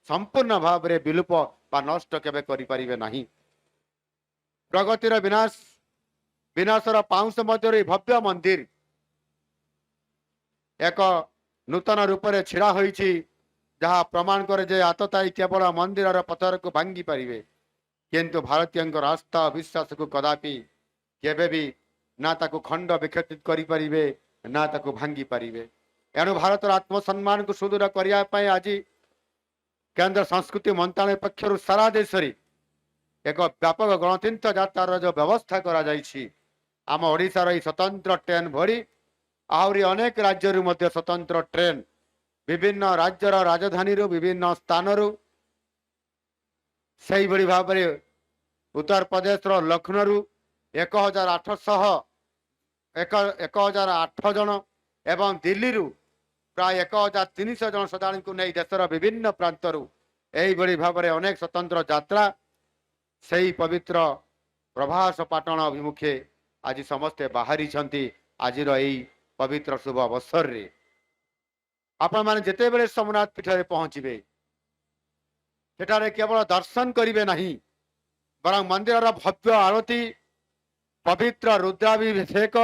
संपूर्ण भाव में विलुप बा नष्ट केबे करि परिबे नाही। प्रगतिर विनाशर पाउंस मध्य भव्य मंदिर एक नूतन रूप से छिड़ा होइछि, जहाँ प्रमाण करे जे आतताई केवल मंदिर पत्थर को भांगी पारिबे, किंतु भारतीय आस्था विश्वास को कदापि केबे भी ना ताकू खंड विक्षेपित करि परिबे ना ताकू भांगी पारिबे। एणु भारतर आत्मसम्मान को सुदृढ़ करने आज केंद्र संस्कृति मंत्रालय पक्षर सारा देश रे एक व्यापक गणतीर्थ यात्रार जो व्यवस्था करा जाइछि, आम ओडिशार ई स्वतंत्र ट्रेन भरी आहरी अनेक राज्य मध्य स्वतंत्र ट्रेन विभिन्न राज्यर राजधानी विभिन्न स्थान से भाव में उत्तर प्रदेश लखनऊ 1808 जन एवं दिल्ली प्राय 1300 जन श्रद्धालु को नहीं देशर विभिन्न प्रांतर यही भाव में अनेक स्वतंत्र यात्रा से पवित्र प्रभास पाटण अभिमुखे आज समस्ते बाहरी आज पवित्र शुभ अवसर रे आपण माने जेते बेले सोमनाथ पीठ रे पहुंचबे सेठारे केवल दर्शन करिवे नहीं, बरं मंदिर भव्य आरती, पवित्र रुद्राभिषेक,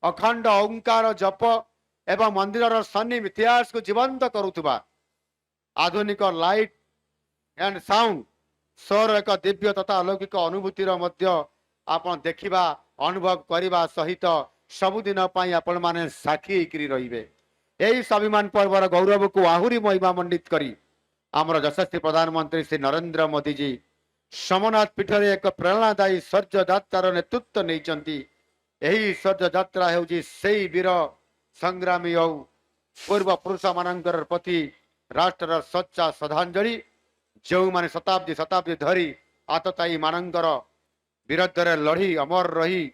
अखंड ओंकार जप एवं मंदिर सन्नी इतिहास को जीवंत करुवा आधुनिक लाइट एंड साउंड शोर एक दिव्य तथा अलौकिक अनुभूतिर मध्य आपण देखिबा अनुभव करने सहित सबुदिन आपण माने साक्षी होकर रहिबे। यही स्वाभिमान पर्वर गौरव को आहुरी महिमा मंडित करी आमर यशस्वी प्रधानमंत्री श्री नरेंद्र मोदी जी सोमनाथ पीठ रे एक प्रेरणादायी शौर्य यात्रार नेतृत्व नहीं। यही शौर्य यात्रा हेउची सेई वीर संग्रामी और पूर्व पुरुष मानकर प्रति राष्ट्र सच्चा श्रद्धांजलि, जो माने शताब्दी शताब्दी धरी आतताई मानकर विरुद्ध रे लड़ी अमर रही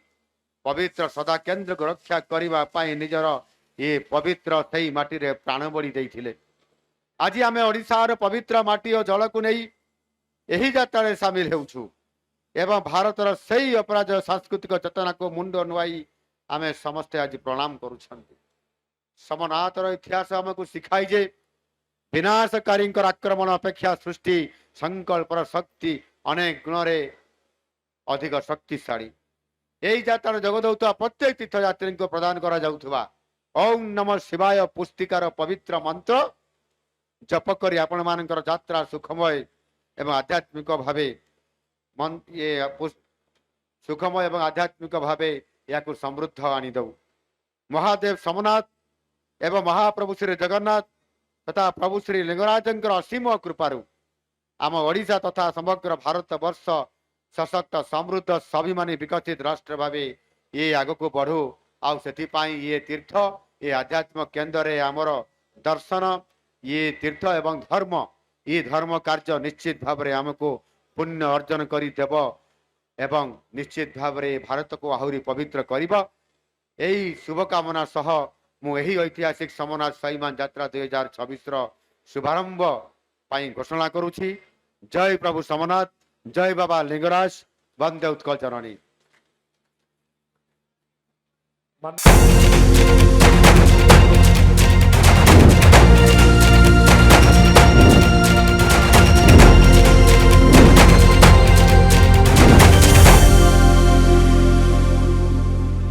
पवित्र सदा केंद्र को रक्षा करने निजर ये पवित्र से माटी रे प्राण बड़ी देइथिले। आज आम ओडिशार पवित्र माटी और जल को नहीं यही यात्रा सामिल होउछु एवं भारतर सही अपराध सांस्कृतिक चेतना को मुंड नुआई आम समस्ते आज प्रणाम करुछंती। सोमनाथर इतिहास आमको शिखाई जे विनाशकारी आक्रमण अपेक्षा सृष्टि संकल्पर शक्ति अनेक गुण रे अधिक शक्तिशाली। यही यात्रा जगदौता प्रत्येक तीर्थयात्री को प्रदान करा जाउथबा ओम नमः शिवाय पुस्तिकार पवित्र मंत्र जप करी आपण मानकर यात्रा सुखमय एवं आध्यात्मिक भावे ये सुखमय एवं आध्यात्मिक भावे या समृद्ध आनीदौ। महादेव सोमनाथ एवं महाप्रभु श्री जगन्नाथ तथा प्रभु श्री लिंगराजंकर असीम कृपारु आम ओडिशा तथा समग्र भारत वर्ष सशक्त समृद्ध स्वाभिमानी विकसित राष्ट्र भावे ये आग को बढ़ू आउ से ये तीर्थ ये आध्यात्म केंद्र रे आमर दर्शन ये तीर्थ एवं धर्म ये धर्म कार्य निश्चित भाव में आमको पुण्य अर्जन करी देव एवं निश्चित भाव में भारत को आहुरी पवित्र करिबा। यही शुभकामना सह मु यही ऐतिहासिक सोमनाथ स्वाभिमान यात्रा 2026 शुभारंभ पाई घोषणा करुछि। जय प्रभु सोमनाथ, जय बाबा लिंगराज, वंदे उत्कल जननी।